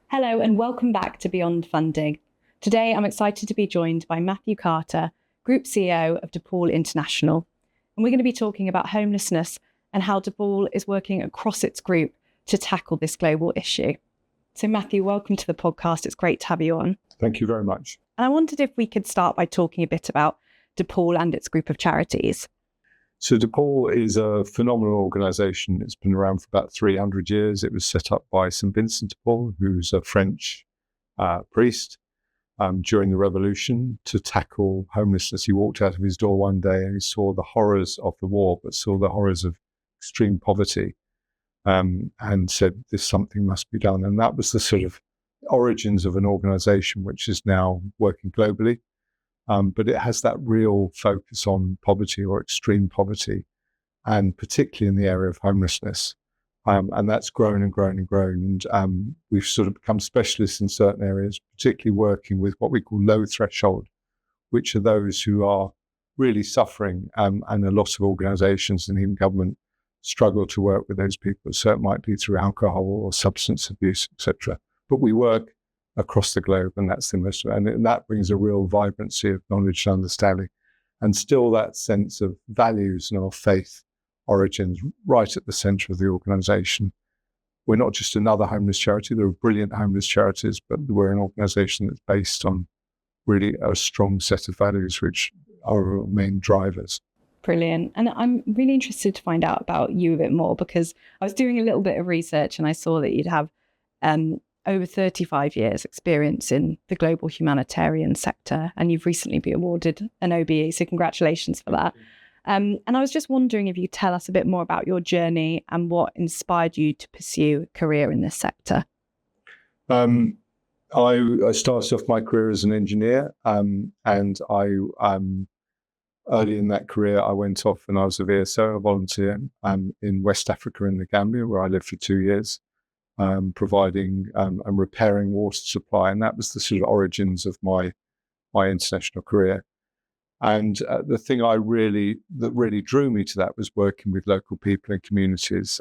Hello and welcome back to Beyond Funding. Today I'm excited to be joined by Mathew, Group CEO of Depaul International. And we're going to be talking about homelessness and how Depaul is working across its group to tackle this global issue. So Mathew, welcome to the podcast. It's great to have you on. Thank you very much. And I wondered if we could start by talking a bit about Depaul and its group of charities. So Depaul is a phenomenal organisation. It's been around for about 300 years. It was set up by St. Vincent de Paul, who's a French priest during the Revolution to tackle homelessness. He walked out of his door one day and he saw the horrors of the war, but saw the horrors of extreme poverty and said, something must be done. And that was the sort of origins of an organisation which is now working globally. But it has that real focus on poverty or extreme poverty, and particularly in the area of homelessness. And that's grown and grown and grown. And we've sort of become specialists in certain areas, particularly working with what we call low threshold, which are those who are really suffering. And a lot of organisations and even government struggle to work with those people. So it might be through alcohol or substance abuse, etc. But we work across the globe, and that's the most, and that brings a real vibrancy of knowledge and understanding, and still that sense of values and our faith origins right at the centre of the organisation. We're not just another homeless charity. There are brilliant homeless charities, but we're an organisation that's based on really a strong set of values, which are our main drivers. Brilliant. And I'm really interested to find out about you a bit more, because I was doing a little bit of research and I saw that you'd have over 35 years experience in the global humanitarian sector, and you've recently been awarded an OBE, so congratulations for that. And I was just wondering if you could tell us a bit more about your journey and what inspired you to pursue a career in this sector. I started off my career as an engineer, and early in that career I went off and I was a VSO, a volunteer, in West Africa in the Gambia, where I lived for 2 years. Providing and repairing water supply, and that was the sort of origins of my international career. And the thing that really drew me to that was working with local people and communities,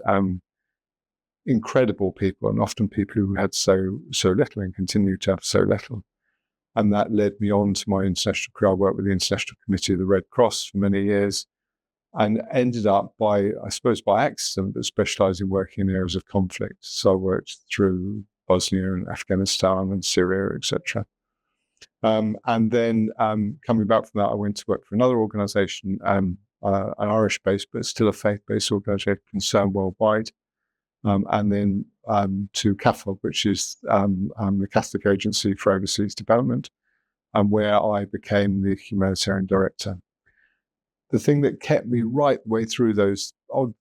incredible people, and often people who had so little and continue to have so little. And that led me on to my international career. I worked with the International Committee of the Red Cross for many years, and ended up by accident, but specialised in working in areas of conflict. So I worked through Bosnia and Afghanistan and Syria, etc. And then coming back from that, I went to work for another organisation, an Irish-based, but still a faith-based organisation, concerned worldwide. And then to CAFOG, which is the Catholic Agency for Overseas Development, and where I became the humanitarian director. The thing that kept me right the way through those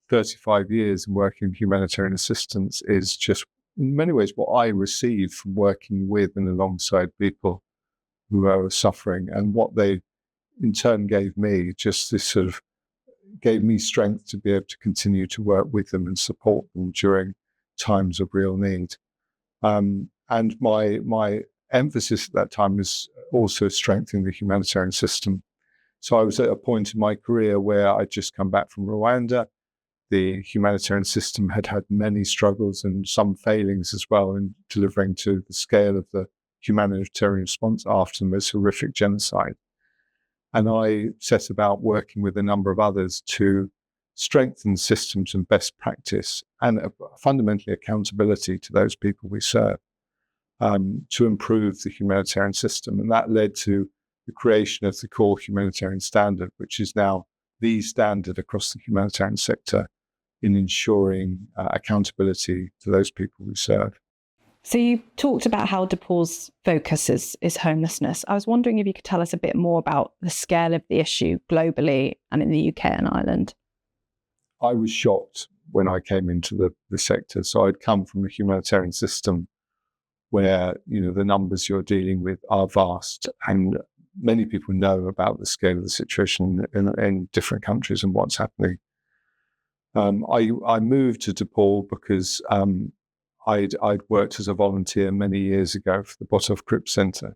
35 years in working in humanitarian assistance is just, in many ways, what I received from working with and alongside people who are suffering, and what they in turn gave me, just this sort of gave me strength to be able to continue to work with them and support them during times of real need. And my emphasis at that time was also strengthening the humanitarian system. So I was at a point in my career where I'd just come back from Rwanda. The humanitarian system had had many struggles and some failings as well in delivering to the scale of the humanitarian response after the most horrific genocide. And I set about working with a number of others to strengthen systems and best practice and fundamentally accountability to those people we serve, to improve the humanitarian system. And that led to the creation of the core humanitarian standard, which is now the standard across the humanitarian sector in ensuring accountability to those people we serve. So you talked about how Depaul's focus is homelessness. I was wondering if you could tell us a bit more about the scale of the issue globally and in the UK and Ireland. I was shocked when I came into the sector. So I'd come from a humanitarian system where, the numbers you're dealing with are vast, and many people know about the scale of the situation in different countries and what's happening. I moved to Depaul because I'd worked as a volunteer many years ago for the Botov Crip Centre.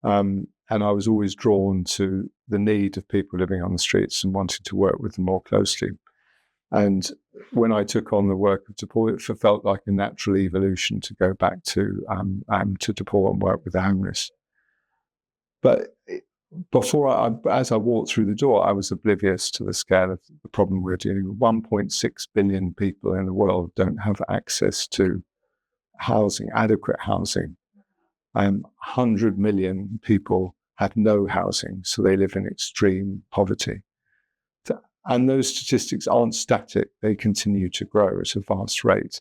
And I was always drawn to the need of people living on the streets and wanted to work with them more closely. And when I took on the work of Depaul, it felt like a natural evolution to go back to Depaul and work with the homeless. But as I walked through the door, I was oblivious to the scale of the problem we're dealing with. 1.6 billion people in the world don't have access to housing, adequate housing. 100 million people have no housing, so they live in extreme poverty. And those statistics aren't static. They continue to grow at a vast rate.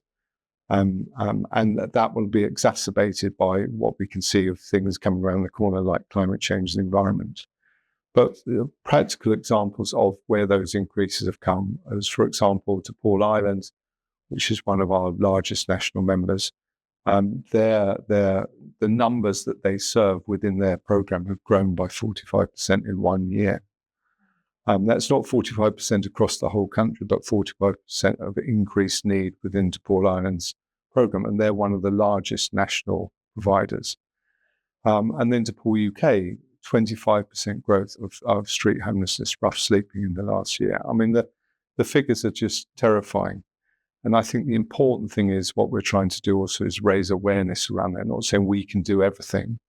And that will be exacerbated by what we can see of things coming around the corner like climate change and the environment. But the practical examples of where those increases have come, as for example, Depaul Island, which is one of our largest national members, the numbers that they serve within their program have grown by 45% in 1 year. That's not 45% across the whole country, but 45% of increased need within Depaul Island's program, and they're one of the largest national providers. And then Depaul UK, 25% growth of street homelessness, rough sleeping in the last year. I mean, the figures are just terrifying. And I think the important thing is what we're trying to do also is raise awareness around that. Not saying we can do everything,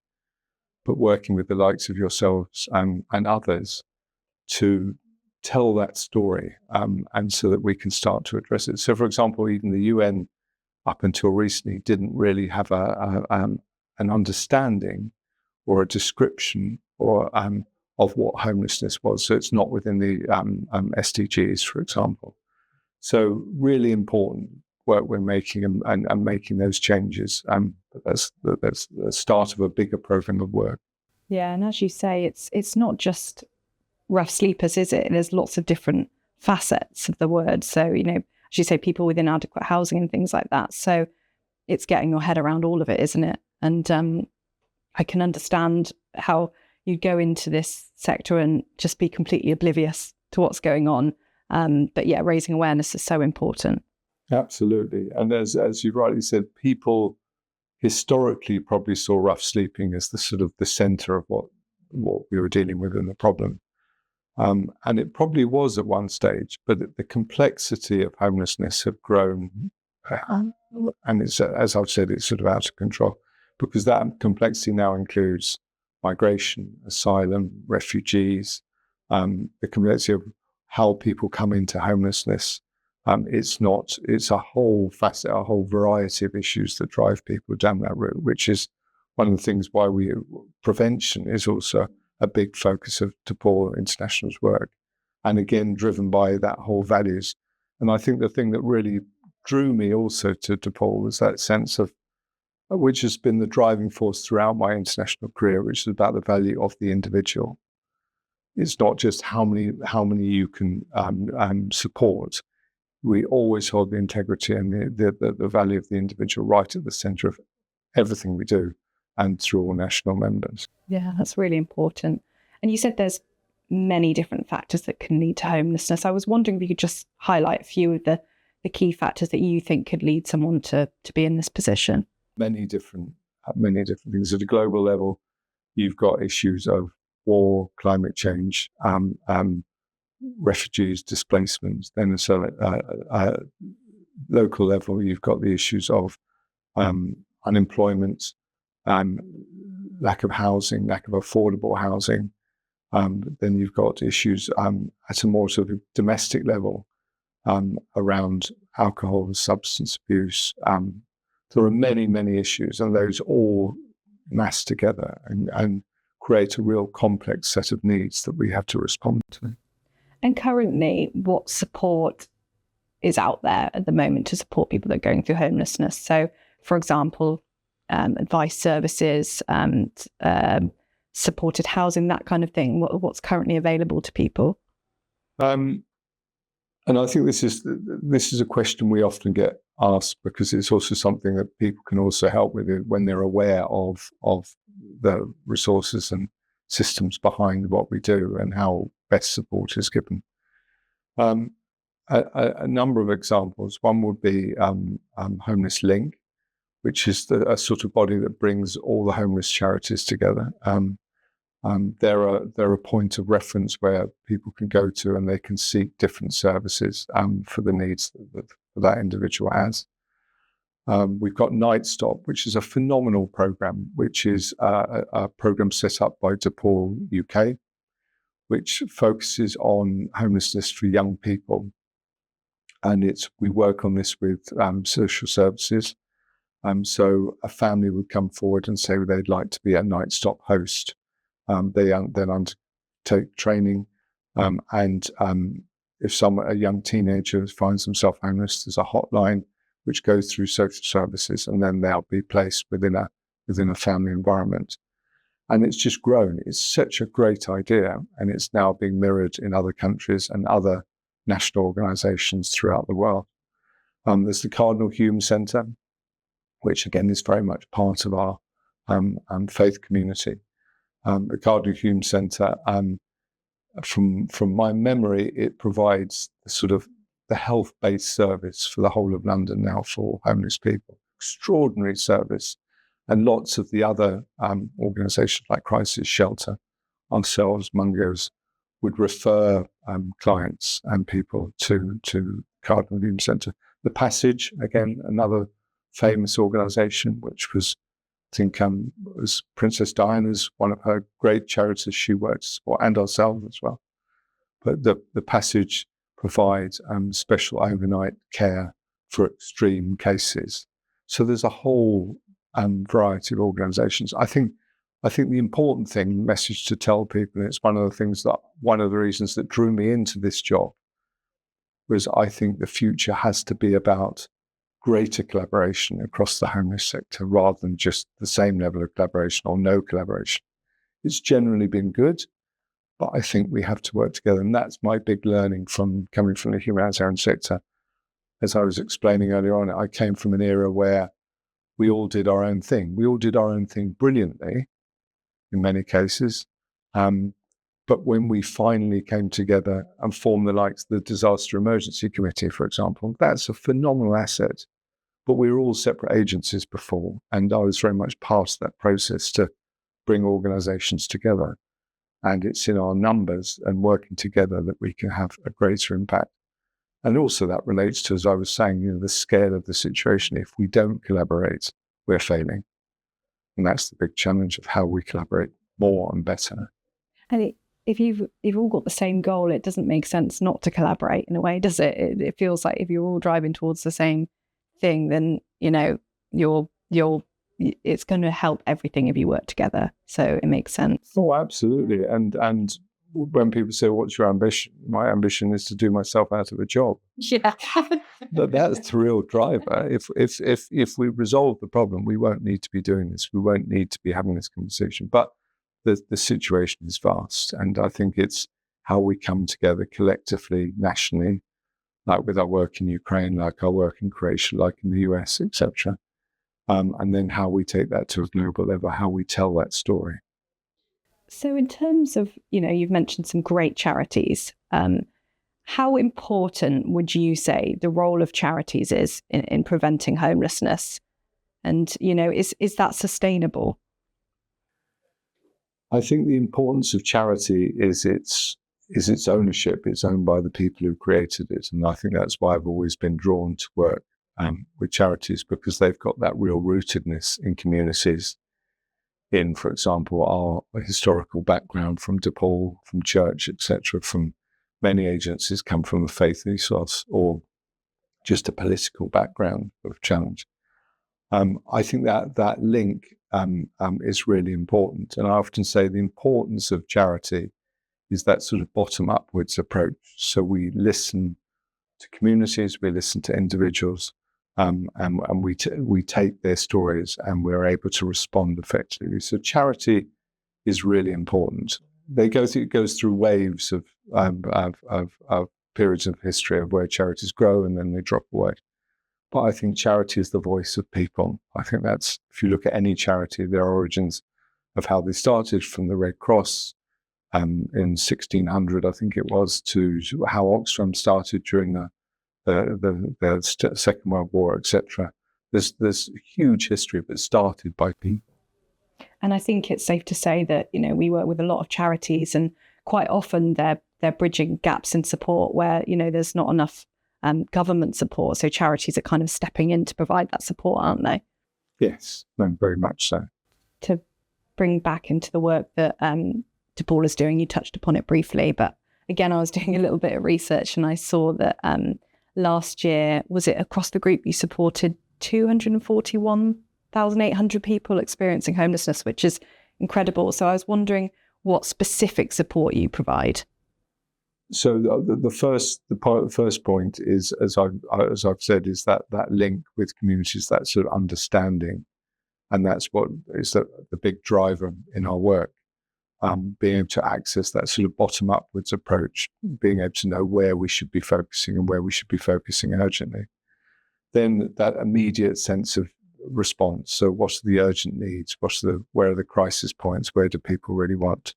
but working with the likes of yourselves and others to tell that story, and so that we can start to address it. So, for example, even the UN, up until recently, didn't really have an understanding or a description or of what homelessness was. So it's not within the SDGs, for example. So really important work we're making and making those changes. But that's the start of a bigger program of work. Yeah, and as you say, it's not just rough sleepers, is it? There's lots of different facets of the word. So, as you say, people with inadequate housing and things like that. So it's getting your head around all of it, isn't it? And I can understand how you go into this sector and just be completely oblivious to what's going on. But yeah, raising awareness is so important. Absolutely. And as you rightly said, people historically probably saw rough sleeping as the sort of the center of what we were dealing with in the problem. And it probably was at one stage, but the complexity of homelessness have grown. And it's, as I've said, it's sort of out of control, because that complexity now includes migration, asylum, refugees, the complexity of how people come into homelessness. It's a whole facet, a whole variety of issues that drive people down that route, which is one of the things why prevention is also a big focus of Depaul International's work. And again, driven by that whole values. And I think the thing that really drew me also to Depaul was that sense of, which has been the driving force throughout my international career, which is about the value of the individual. It's not just how many you can support. We always hold the integrity and the value of the individual right at the center of everything we do, and through all national members. Yeah, that's really important. And you said there's many different factors that can lead to homelessness. I was wondering if you could just highlight a few of the key factors that you think could lead someone to be in this position. Many different things. At a global level, you've got issues of war, climate change, refugees, displacement. Then at local level, you've got the issues of unemployment, lack of housing, lack of affordable housing. Then you've got issues at a more sort of domestic level around alcohol and substance abuse. There are many, many issues, and those all mass together and create a real complex set of needs that we have to respond to. And currently, what support is out there at the moment to support people that are going through homelessness? So, for example, advice services and supported housing, that kind of thing. What's currently available to people? And I think this is a question we often get asked, because it's also something that people can also help with when they're aware of the resources and systems behind what we do and how best support is given. A number of examples. One would be Homeless Link, which is a sort of body that brings all the homeless charities together. They're a point of reference where people can go to and they can seek different services for the needs that individual has. We've got Night Stop, which is a phenomenal program, which is a program set up by Depaul UK, which focuses on homelessness for young people. And we work on this with social services. So a family would come forward and say they'd like to be a Night Stop host. They then undertake training, and if a young teenager finds themselves homeless, there's a hotline which goes through social services, and then they'll be placed within a family environment. And it's just grown. It's such a great idea, and it's now being mirrored in other countries and other national organisations throughout the world. There's the Cardinal Hume Centre, which again is very much part of our faith community. The Cardinal Hume Centre, from my memory, it provides the health-based service for the whole of London now for homeless people. Extraordinary service. And lots of the other organisations like Crisis Shelter, ourselves, Mungos, would refer clients and people to Cardinal Hume Centre. The Passage, again, another famous organisation, which was, I think, was Princess Diana's one of her great charities she works for, and ourselves as well. But the Passage provides special overnight care for extreme cases. So there's a whole variety of organisations. I think the important message to tell people, and it's one of the reasons that drew me into this job, was I think the future has to be about greater collaboration across the homeless sector rather than just the same level of collaboration or no collaboration. It's generally been good, but I think we have to work together. And that's my big learning from coming from the humanitarian sector. As I was explaining earlier on, I came from an era where we all did our own thing. We all did our own thing brilliantly in many cases. But when we finally came together and formed the likes of the Disaster Emergency Committee, for example, that's a phenomenal asset. But we were all separate agencies before, and I was very much part of that process to bring organisations together. And it's in our numbers and working together that we can have a greater impact. And also that relates to, as I was saying, the scale of the situation. If we don't collaborate, we're failing. And that's the big challenge of how we collaborate more and better. And if you've all got the same goal, it doesn't make sense not to collaborate in a way, does it? It feels like if you're all driving towards the same thing, then it's going to help everything if you work together. So it makes sense. Oh, absolutely. And when people say, "What's your ambition?" My ambition is to do myself out of a job. Yeah, that's the real driver. If we resolve the problem, we won't need to be doing this. We won't need to be having this conversation. But the situation is vast, and I think it's how we come together collectively, nationally, like with our work in Ukraine, like our work in Croatia, like in the US, etc. And then how we take that to a global level, how we tell that story. So in terms of, you've mentioned some great charities. How important would you say the role of charities is in preventing homelessness? And, is that sustainable? I think the importance of charity is its ownership. It's owned by the people who created it. And I think that's why I've always been drawn to work with charities, because they've got that real rootedness in communities. In, for example, our historical background from Depaul, from church, etc., from many agencies come from a faith ethos or just a political background of challenge. I think that link is really important. And I often say the importance of charity is that sort of bottom upwards approach. So we listen to communities, we listen to individuals, and we take their stories and we're able to respond effectively. So charity is really important. It goes through waves of periods of history of where charities grow and then they drop away. But I think charity is the voice of people. I think that's, if you look at any charity, their origins of how they started, from the Red Cross in 1600, I think it was, to how Oxfam started during the Second World War, etc. There's huge history, but started by people. And I think it's safe to say that, we work with a lot of charities, and quite often they're bridging gaps in support where, there's not enough government support. So charities are kind of stepping in to provide that support, aren't they? Yes, no, very much so. To bring back into the work that Depaul is doing, you touched upon it briefly, but again, I was doing a little bit of research and I saw that last year, was it across the group, you supported 241,800 people experiencing homelessness, which is incredible. So I was wondering what specific support you provide. So the first point is, as I've said, is that link with communities, that sort of understanding, and that's what is the big driver in our work. Being able to access that sort of bottom upwards approach, being able to know where we should be focusing and where we should be focusing urgently. Then that immediate sense of response. So what's the urgent needs? Where are the crisis points? Where do people really want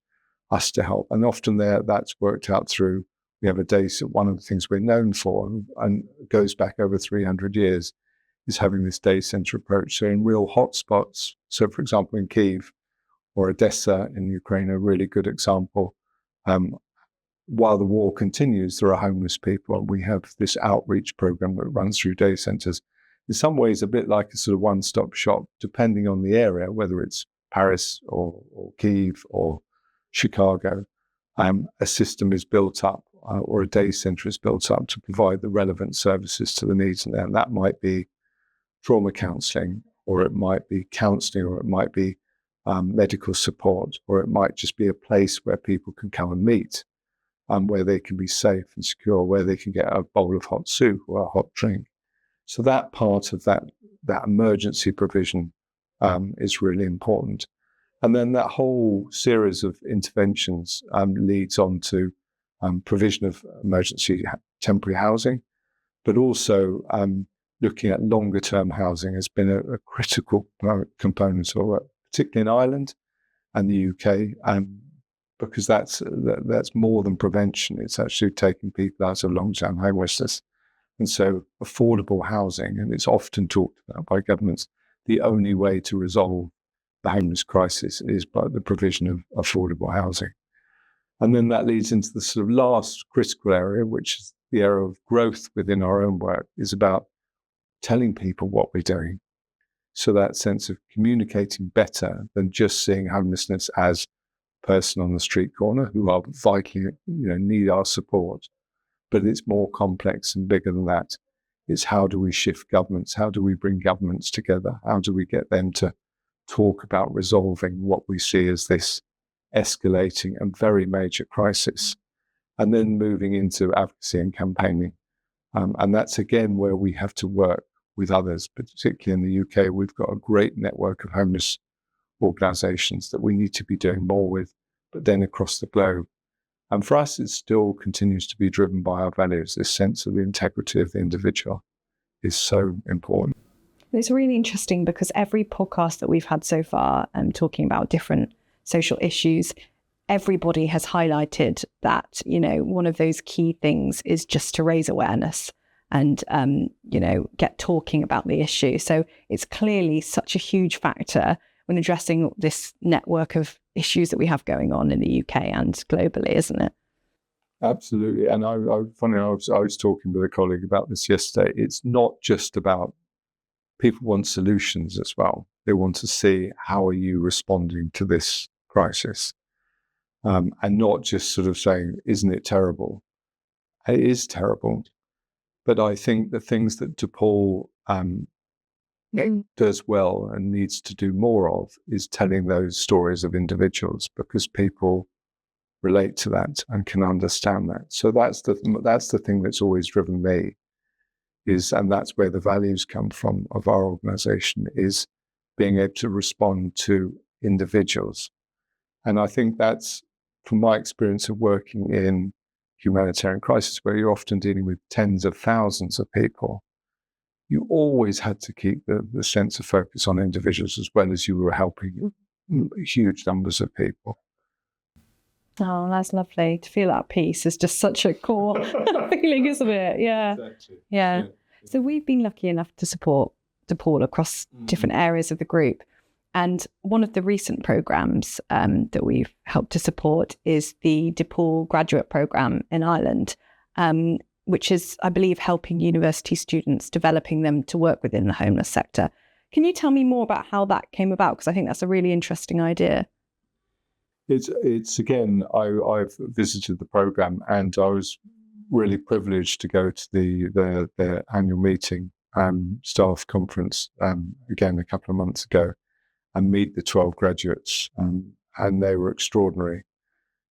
us to help? And often that's worked out through, we have a day, so one of the things we're known for, and goes back over 300 years, is having this day center approach. So in real hotspots, so for example, in Kyiv or Odessa in Ukraine, a really good example, while the war continues, there are homeless people, and we have this outreach program that runs through day centers. In some ways, a bit like a sort of one-stop shop, depending on the area, whether it's Paris or Kyiv or Chicago, a system is built up or a day center is built up to provide the relevant services to the needs in there. And that might be trauma counseling, or it might be counseling, or it might be medical support, or it might just be a place where people can come and meet, where they can be safe and secure, where they can get a bowl of hot soup or a hot drink. So that part of that emergency provision is really important. And then that whole series of interventions leads on to provision of emergency temporary housing, but also looking at longer term housing has been a critical component of it, particularly in Ireland and the UK, because that's more than prevention. It's actually taking people out of long-term homelessness. And so affordable housing, and it's often talked about by governments, the only way to resolve the homeless crisis is by the provision of affordable housing. And then that leads into the sort of last critical area, which is the area of growth within our own work, is about telling people what we're doing. So that sense of communicating better than just seeing homelessness as a person on the street corner who are vitally, need our support. But it's more complex and bigger than that. It's how do we shift governments? How do we bring governments together? How do we get them to talk about resolving what we see as this escalating and very major crisis? And then moving into advocacy and campaigning. And that's again where we have to work with others, particularly in the UK. We've got a great network of homeless organisations that we need to be doing more with, but then across the globe. And for us, it still continues to be driven by our values. This sense of the integrity of the individual is so important. It's really interesting because every podcast that we've had so far, talking about different social issues, everybody has highlighted that, one of those key things is just to raise awareness and, get talking about the issue. So it's clearly such a huge factor when addressing this network of issues that we have going on in the UK and globally, isn't it? Absolutely. And I was talking with a colleague about this yesterday. It's not just about people want solutions as well. They want to see how are you responding to this crisis, and not just sort of saying, isn't it terrible? It is terrible. But I think the things that Depaul does well and needs to do more of is telling those stories of individuals, because people relate to that and can understand that. So that's the thing that's always driven me, and that's where the values come from of our organization, is being able to respond to individuals. And I think that's, from my experience of working in humanitarian crisis, where you're often dealing with tens of thousands of people, you always had to keep the sense of focus on individuals as well as you were helping huge numbers of people. Oh, that's lovely. To feel at peace is just such a core feeling, isn't it? Yeah. Exactly. Yeah. So we've been lucky enough to support Depaul across different areas of the group. And one of the recent programs that we've helped to support is the Depaul graduate program in Ireland, which is, I believe, helping university students, developing them to work within the homeless sector. Can you tell me more about how that came about? Because I think that's a really interesting idea. It's again, I've visited the program, and I was really privileged to go to the annual meeting, staff conference, again a couple of months ago, and meet the 12 graduates, and they were extraordinary.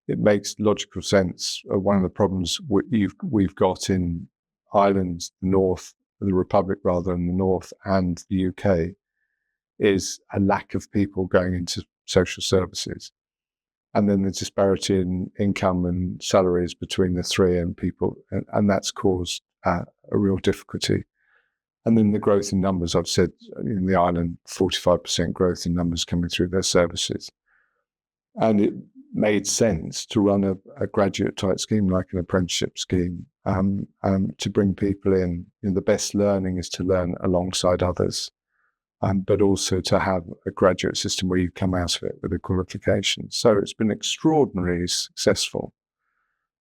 It makes logical sense. One of the problems we've got in Ireland, the Republic rather, in the north, and the UK, is a lack of people going into social services. And then the disparity in income and salaries between the three, and people, and that's caused a real difficulty. And then the growth in numbers, I've said in the island, 45% growth in numbers coming through their services. And it made sense to run a graduate type scheme, like an apprenticeship scheme, to bring people in. The best learning is to learn alongside others, but also to have a graduate system where you come out of it with a qualification. So it's been extraordinarily successful,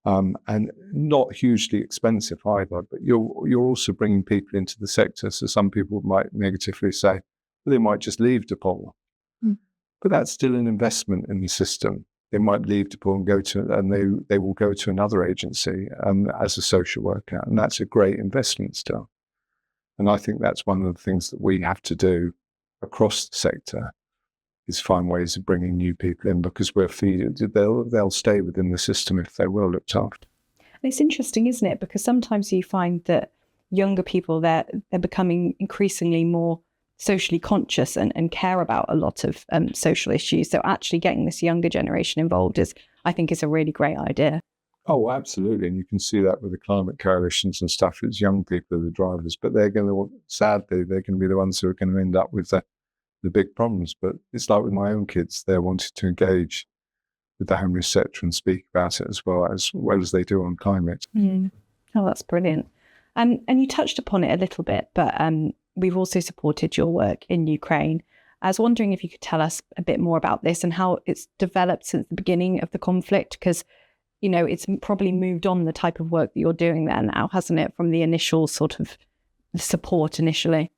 and not hugely expensive either. But you're also bringing people into the sector. So some people might negatively say, well, they might just leave Depaul, but that's still an investment in the system. They might leave Depaul and they will go to another agency as a social worker, and that's a great investment still. And I think that's one of the things that we have to do across the sector, is find ways of bringing new people in, because they'll stay within the system if they will looked after. And it's interesting, isn't it? Because sometimes you find that younger people, they're becoming increasingly more socially conscious and care about a lot of social issues. So actually getting this younger generation involved I think is a really great idea. Oh, absolutely. And you can see that with the climate coalitions and stuff. It's young people are the drivers, but sadly, they're going to be the ones who are going to end up with the big problems. But it's like with my own kids, they're wanting to engage with the homeless sector and speak about it as well as they do on climate. Oh, that's brilliant. And you touched upon it a little bit, but we've also supported your work in Ukraine. I was wondering if you could tell us a bit more about this and how it's developed since the beginning of the conflict, because it's probably moved on, the type of work that you're doing there now, hasn't it, from the initial sort of support initially?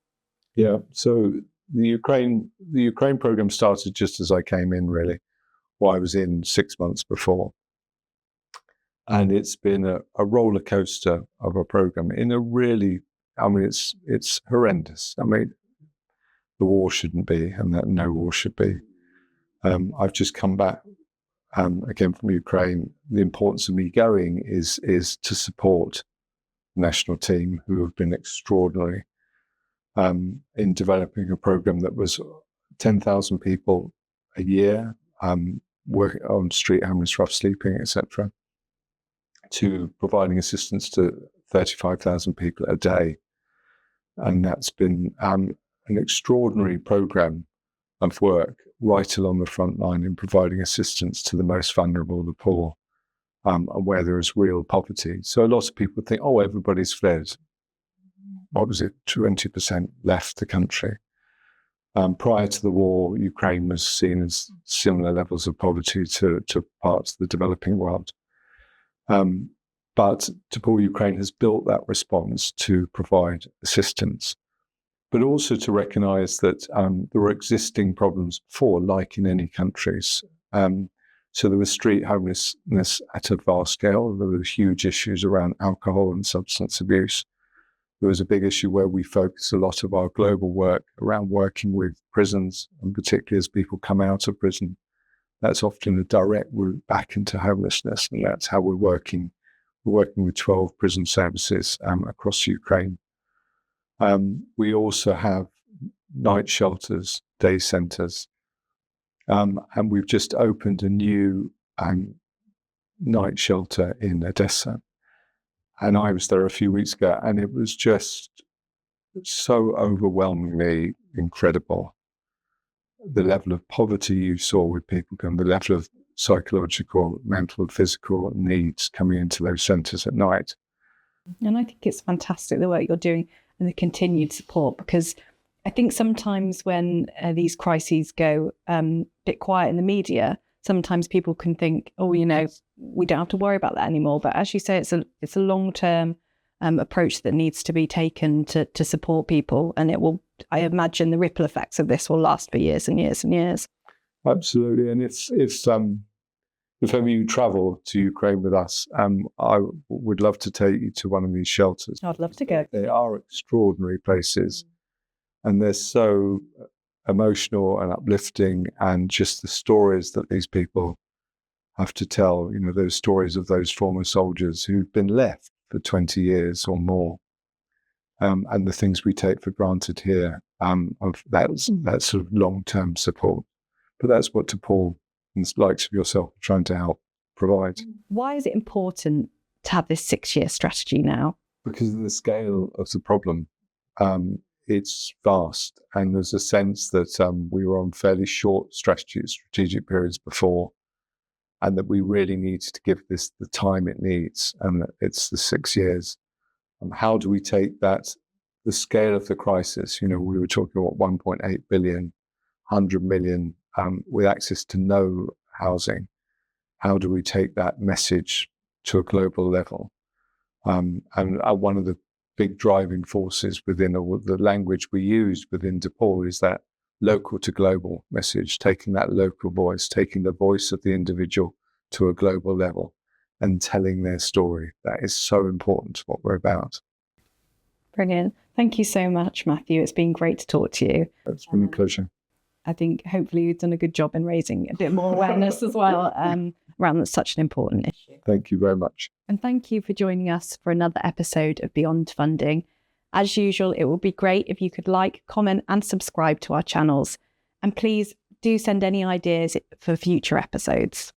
Yeah. So the Ukraine program started just as I came in, really. Well, I was in 6 months before. And it's been a roller coaster of a program in a really, it's horrendous. The war shouldn't be, and that no war should be. I've just come back again from Ukraine. The importance of me going is to support the national team, who have been extraordinary in developing a program that was 10,000 people a year, working on street homeless, rough sleeping, etc., to providing assistance to 35,000 people a day. And that's been an extraordinary program of work right along the front line in providing assistance to the most vulnerable, the poor, and where there is real poverty. So a lot of people think, oh, everybody's fled. What was it? 20% left the country. Prior to the war, Ukraine was seen as similar levels of poverty to parts of the developing world. But Depaul Ukraine has built that response to provide assistance, but also to recognise that there were existing problems before, like in any countries. So there was street homelessness at a vast scale. There were huge issues around alcohol and substance abuse. There was a big issue where we focus a lot of our global work around working with prisons, and particularly as people come out of prison. That's often a direct route back into homelessness, and that's how we're working. We're working with 12 prison services across Ukraine. We also have night shelters, day centres, and we've just opened a new night shelter in Odessa. And I was there a few weeks ago, and it was just so overwhelmingly incredible. The level of poverty you saw with people, and the level of psychological, mental, physical needs coming into those centres at night. And I think it's fantastic the work you're doing and the continued support, because I think sometimes when these crises go a bit quiet in the media, sometimes people can think, oh, you know, we don't have to worry about that anymore. But as you say, it's a long-term approach that needs to be taken to support people. And it will, I imagine the ripple effects of this will last for years and years and years. Absolutely. And if ever you travel to Ukraine with us, I would love to take you to one of these shelters. I'd love to go. They are extraordinary places, and they're so emotional and uplifting, and just the stories that these people have to tell, you know, those stories of those former soldiers who've been left for 20 years or more, and the things we take for granted here, of that sort of long-term support. But that's what Depaul and the likes of yourself are trying to help provide. Why is it important to have this 6-year strategy now? Because of the scale of the problem. It's vast, and there's a sense that we were on fairly short strategic periods before, and that we really need to give this the time it needs, and it's the 6 years. How do we take that, the scale of the crisis? You know, we were talking about 1.8 billion, 100 million with access to no housing. How do we take that message to a global level? And one of the big driving forces within the language we use within Depaul is that local to global message, taking that local voice, taking the voice of the individual to a global level and telling their story. That is so important to what we're about. Brilliant. Thank you so much, Mathew. It's been great to talk to you. It's been a pleasure. I think hopefully you've done a good job in raising a bit more awareness as well around such an important issue. Thank you very much. And thank you for joining us for another episode of Beyond Funding. As usual, it would be great if you could like, comment and subscribe to our channels. And please do send any ideas for future episodes.